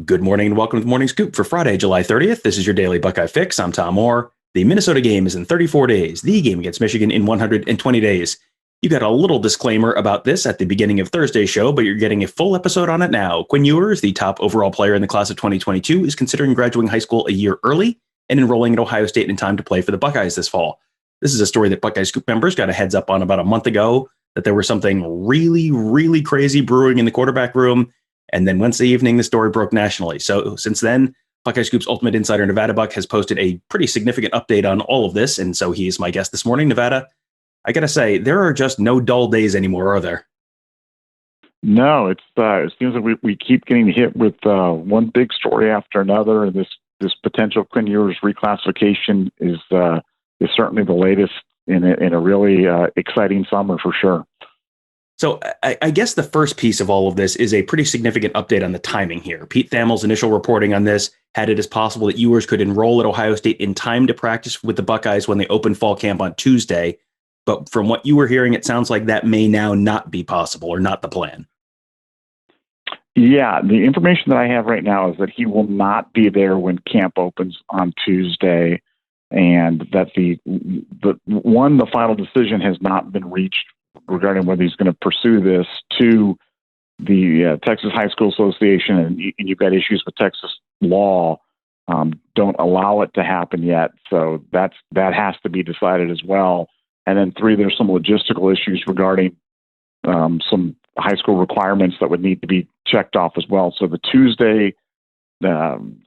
Good morning and welcome to the Morning Scoop for Friday, July 30th. This is your daily Buckeye fix. I'm Tom Moore. The Minnesota game is in 34 days, the game against Michigan in 120 days. You got a little disclaimer about this at the beginning of Thursday's show, but you're getting a full episode on it now. Quinn Ewers, the top overall player in the class of 2022, is considering graduating high school a year early and enrolling at Ohio State in time to play for the Buckeyes this fall. This is a story that Buckeye Scoop members got a heads up on about a month ago, that there was something really, really crazy brewing in the quarterback room. And then Wednesday evening, the story broke nationally. So since then, Buckeye Scoop's Ultimate Insider, Nevada Buck, has posted a pretty significant update on all of this. And so he's my guest this morning. Nevada, I got to say, there are just no dull days anymore, are there? No, it seems like we keep getting hit with one big story after another. And this potential Quinn Ewers reclassification is certainly the latest in a really exciting summer for sure. So I guess the first piece of all of this is a pretty significant update on the timing here. Pete Thamel's initial reporting on this had it as possible that Ewers could enroll at Ohio State in time to practice with the Buckeyes when they open fall camp on Tuesday. But from what you were hearing, it sounds like that may now not be possible or not the plan. Yeah, the information that I have right now is that he will not be there when camp opens on Tuesday, and that the final decision has not been reached regarding whether he's going to pursue this to the Texas High School Association, and you've got issues with Texas law, don't allow it to happen yet. So that has to be decided as well. And then three, there's some logistical issues regarding some high school requirements that would need to be checked off as well. So the Tuesday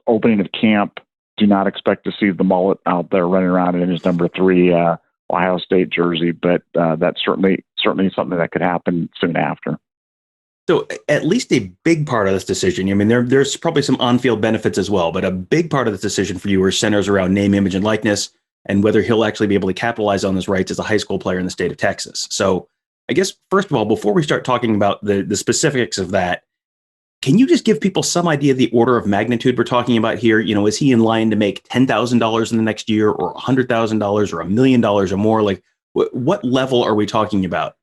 opening of camp, do not expect to see the mullet out there running around in his number 3 Ohio State jersey, but that's certainly something that could happen soon after. So at least a big part of this decision, I mean, there's probably some on-field benefits as well, but a big part of this decision for you centers around name, image, and likeness, and whether he'll actually be able to capitalize on his rights as a high school player in the state of Texas. So I guess, first of all, before we start talking about the specifics of that, can you just give people some idea of the order of magnitude we're talking about here? You know, is he in line to make $10,000 in the next year, or $100,000 or $1 million or more? Like, what level are we talking about?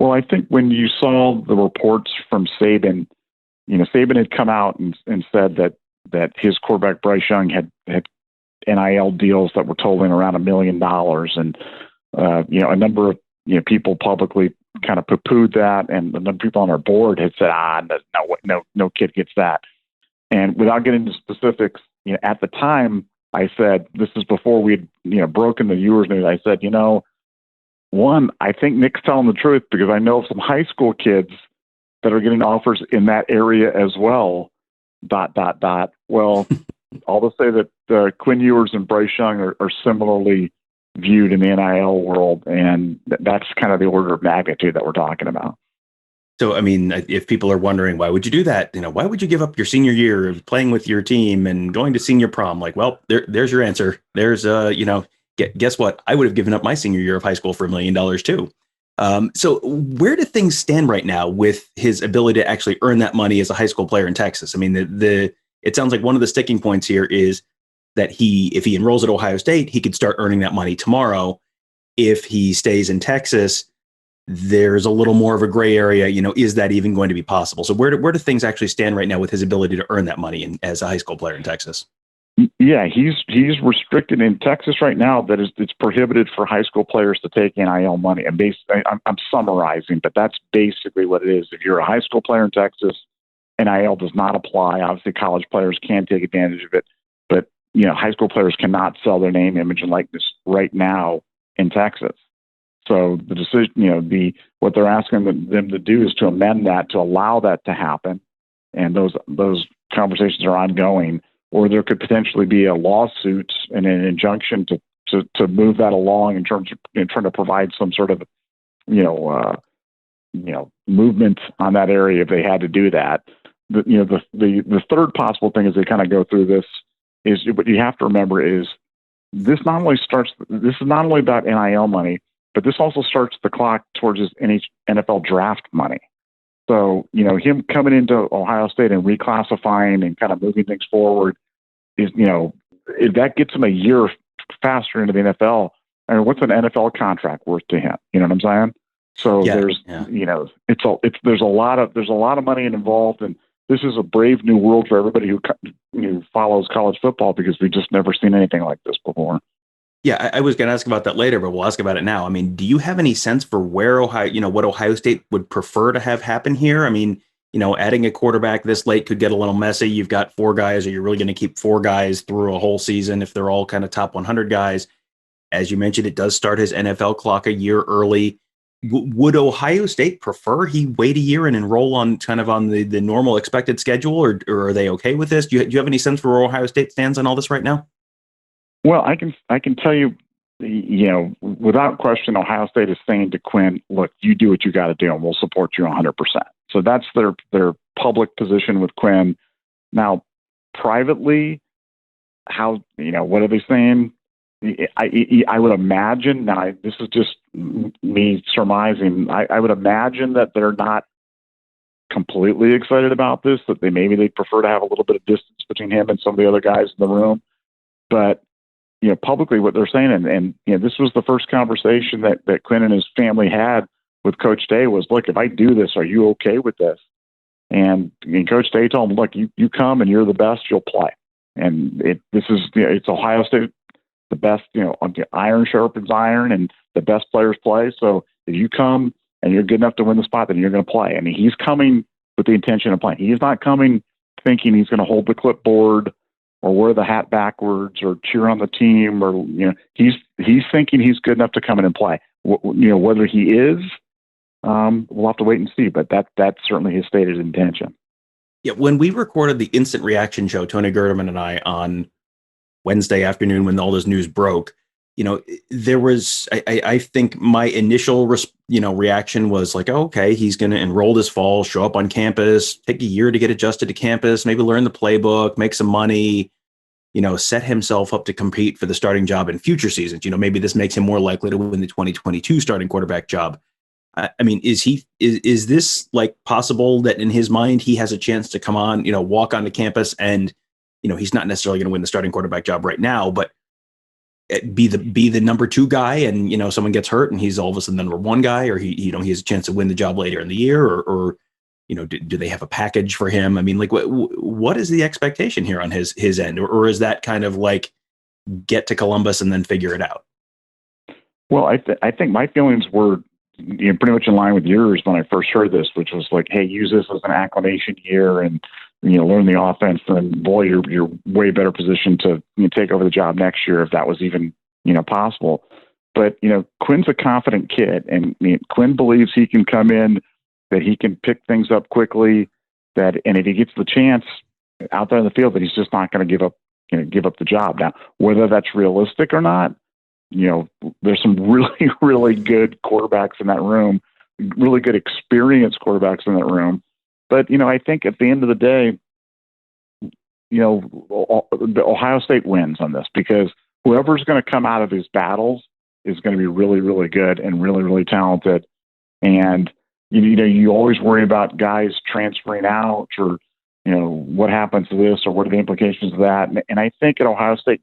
Well, I think when you saw the reports from Saban, Saban had come out and said that his quarterback Bryce Young had NIL deals that were totaling around $1 million, and a number of people publicly kind of poo-pooed that, and the number of people on our board had said, no kid gets that. And without getting into specifics, at the time, I said, this is before we'd broken the Ewers news. I said, one, I think Nick's telling the truth, because I know some high school kids that are getting offers in that area as well. ... Well, I'll just say that Quinn Ewers and Bryce Young are similarly viewed in the NIL world, and that's kind of the order of magnitude that we're talking about. So, I mean, if people are wondering, why would you do that? Why would you give up your senior year of playing with your team and going to senior prom? Like, well, there's your answer. There's, guess what? I would have given up my senior year of high school for $1 million too. So where do things stand right now with his ability to actually earn that money as a high school player in Texas? I mean, it sounds like one of the sticking points here is that if he enrolls at Ohio State, he could start earning that money tomorrow. If he stays in Texas, there's a little more of a gray area. Is that even going to be possible? So where do things actually stand right now with his ability to earn that money as a high school player in Texas? Yeah, he's restricted in Texas right now. That it's prohibited for high school players to take NIL money. And I'm summarizing, but that's basically what it is. If you're a high school player in Texas, NIL does not apply. Obviously, college players can take advantage of it, but high school players cannot sell their name, image, and likeness right now in Texas. So the decision, what they're asking them to do is to amend that to allow that to happen, and those conversations are ongoing. Or there could potentially be a lawsuit and an injunction to move that along in terms of trying to provide some sort of movement on that area if they had to do that. The third possible thing as they kind of go through this is, what you have to remember is this is not only about NIL money, but this also starts the clock towards his NFL draft money. So, him coming into Ohio State and reclassifying and kind of moving things forward is, if that gets him a year faster into the NFL, I mean, what's an NFL contract worth to him? You know what I'm saying? So there's a lot of money involved, and this is a brave new world for everybody who follows college football, because we've just never seen anything like this before. Yeah, I was going to ask about that later, but we'll ask about it now. I mean, do you have any sense for where what Ohio State would prefer to have happen here? I mean, adding a quarterback this late could get a little messy. You've got four guys. Are you really going to keep four guys through a whole season if they're all kind of top 100 guys? As you mentioned, it does start his NFL clock a year early. Would Ohio State prefer he wait a year and enroll on the normal expected schedule, or are they okay with this? Do you have any sense for where Ohio State stands on all this right now? Well, I can tell you, without question, Ohio State is saying to Quinn, look, you do what you got to do, and we'll support you 100%. So that's their public position with Quinn. Now, privately, what are they saying? I would imagine, now this is just me surmising, I would imagine that they're not completely excited about this, that they prefer to have a little bit of distance between him and some of the other guys in the room. But publicly what they're saying, and this was the first conversation that Quinn and his family had with Coach Day was, look, if I do this, are you okay with this? And Coach Day told him, look, you come and you're the best, you'll play. And it's Ohio State, the best, iron sharpens iron, and the best players play. So if you come and you're good enough to win the spot, then you're going to play. I mean, he's coming with the intention of playing. He's not coming thinking he's going to hold the clipboard or wear the hat backwards or cheer on the team, or he's thinking he's good enough to come in and play. Whether he is, we'll have to wait and see. But that's certainly his stated intention. Yeah, when we recorded the instant reaction show, Tony Gerdeman and I, on Wednesday afternoon when all this news broke, there was, I think my initial reaction was like, oh, okay, he's going to enroll this fall, show up on campus, take a year to get adjusted to campus, maybe learn the playbook, make some money, set himself up to compete for the starting job in future seasons. Maybe this makes him more likely to win the 2022 starting quarterback job. I mean, is this like possible that in his mind he has a chance to come on, walk onto campus and, he's not necessarily going to win the starting quarterback job right now, but be the number two guy, and someone gets hurt and he's all of a sudden the number one guy, or he has a chance to win the job later in the year, or do they have a package for him? I mean, like what is the expectation here on his end, or is that kind of like get to Columbus and then figure it out? Well, I think my feelings were pretty much in line with yours when I first heard this, which was like, hey, use this as an acclimation year and learn the offense, and boy, you're way better positioned to take over the job next year if that was even possible. But Quinn's a confident kid, and Quinn believes he can come in, that he can pick things up quickly, and if he gets the chance out there in the field, that he's just not going to give up the job. Now, whether that's realistic or not, there's some really, really good quarterbacks in that room, really good experienced quarterbacks in that room. But, I think at the end of the day, Ohio State wins on this, because whoever's going to come out of these battles is going to be really, really good and really, really talented. And, you always worry about guys transferring out, or, what happens to this, or what are the implications of that. And I think at Ohio State,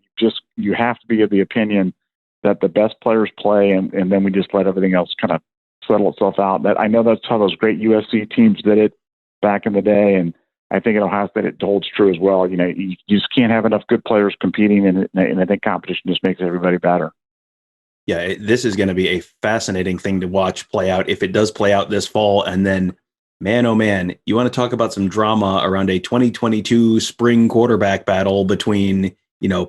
you have to be of the opinion that the best players play, and then we just let everything else kind of settle itself out. That I know that's how those great USC teams did it back in the day, and I think at Ohio State it holds true as well. You just can't have enough good players competing, and I think competition just makes everybody better. Yeah, this is going to be a fascinating thing to watch play out if it does play out this fall. And then, man, oh man, you want to talk about some drama around a 2022 spring quarterback battle between,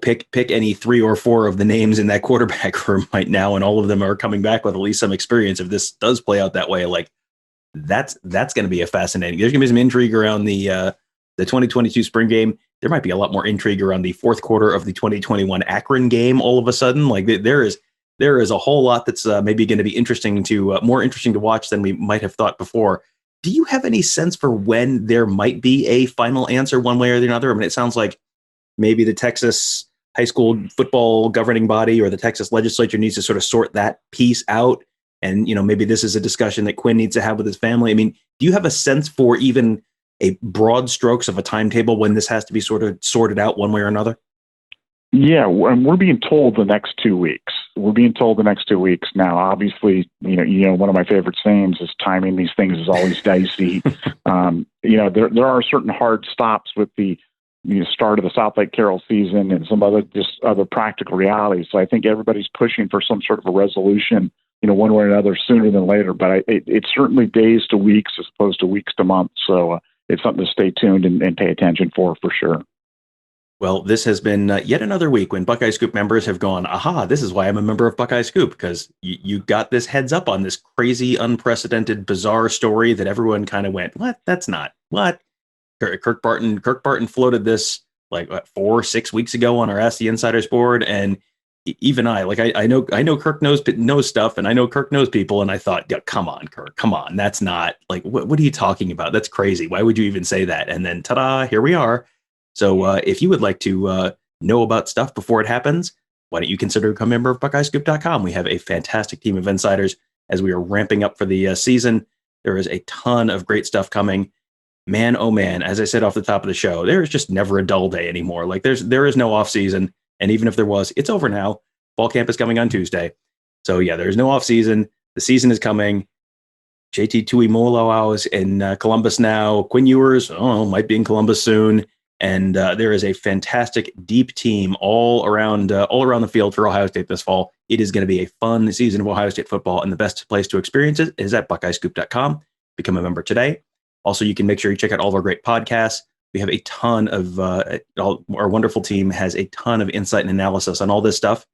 pick any three or four of the names in that quarterback room right now, and all of them are coming back with at least some experience. If this does play out that way, like that's going to be a fascinating. There's going to be some intrigue around the 2022 spring game. There might be a lot more intrigue around the fourth quarter of the 2021 Akron game. All of a sudden, like there is a whole lot that's maybe going to be more interesting to watch than we might have thought before. Do you have any sense for when there might be a final answer one way or the other? I mean, it sounds like maybe the Texas high school football governing body or the Texas legislature needs to sort of sort that piece out. And, maybe this is a discussion that Quinn needs to have with his family. I mean, do you have a sense for even a broad strokes of a timetable when this has to be sort of sorted out one way or another? Yeah, and we're being told the next 2 weeks. We're being told the next 2 weeks. Now, obviously, one of my favorite sayings is timing these things is always dicey. There are certain hard stops with the start of the South Lake Carroll season and some other practical realities. So I think everybody's pushing for some sort of a resolution, one way or another, sooner than later. But it's certainly days to weeks as opposed to weeks to months. So it's something to stay tuned and pay attention for sure. Well, this has been yet another week when Buckeye Scoop members have gone, aha, this is why I'm a member of Buckeye Scoop, because you got this heads up on this crazy, unprecedented, bizarre story that everyone kind of went, what? That's not what? Kirk Barton floated this like 4 or 6 weeks ago on our Ask the Insiders board, and even I know Kirk knows stuff, and I know Kirk knows people, and I thought, yeah, come on, Kirk, come on, that's not like what are you talking about? That's crazy. Why would you even say that? And then ta-da, here we are. So if you would like to know about stuff before it happens, why don't you consider becoming a member of BuckeyeScoop.com? We have a fantastic team of insiders as we are ramping up for the season. There is a ton of great stuff coming. Man, oh man, as I said off the top of the show, there is just never a dull day anymore. Like there is no off season. And even if there was, it's over now. Fall camp is coming on Tuesday. So yeah, there's no off season. The season is coming. JT Tuimoloau is in Columbus now. Quinn Ewers, might be in Columbus soon. And there is a fantastic, deep team all around the field for Ohio State this fall. It is going to be a fun season of Ohio State football, and the best place to experience it is at BuckeyeScoop.com. Become a member today. Also, you can make sure you check out all of our great podcasts. We have a ton of our wonderful team has a ton of insight and analysis on all this stuff.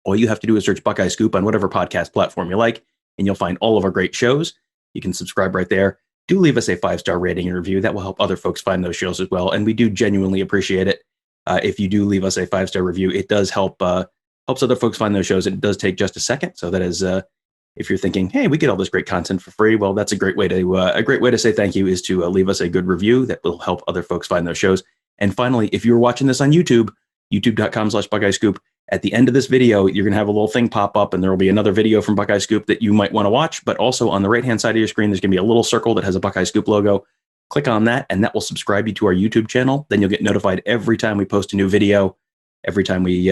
All you have to do is search Buckeye Scoop on whatever podcast platform you like, and you'll find all of our great shows. You can subscribe right there. Do leave us a 5-star rating and review. That will help other folks find those shows as well. And we do genuinely appreciate it. If you do leave us a 5-star review, it does helps other folks find those shows. It does take just a second. So that is, if you're thinking, hey, we get all this great content for free, well, that's a great way to say thank you is to leave us a good review that will help other folks find those shows. And finally, if you're watching this on YouTube, youtube.com/Buckeye Scoop, at the end of this video, you're going to have a little thing pop up, and there will be another video from Buckeye Scoop that you might want to watch. But also on the right-hand side of your screen, there's going to be a little circle that has a Buckeye Scoop logo. Click on that, and that will subscribe you to our YouTube channel. Then you'll get notified every time we post a new video, every time we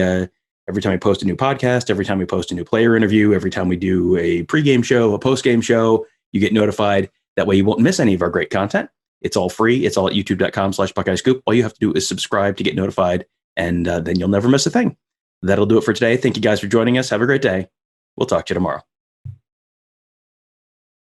post a new podcast, every time we post a new player interview, every time we do a pregame show, a postgame show. You get notified. That way you won't miss any of our great content. It's all free. It's all at youtube.com/Buckeye Scoop. All you have to do is subscribe to get notified, and then you'll never miss a thing. That'll do it for today. Thank you guys for joining us. Have a great day. We'll talk to you tomorrow.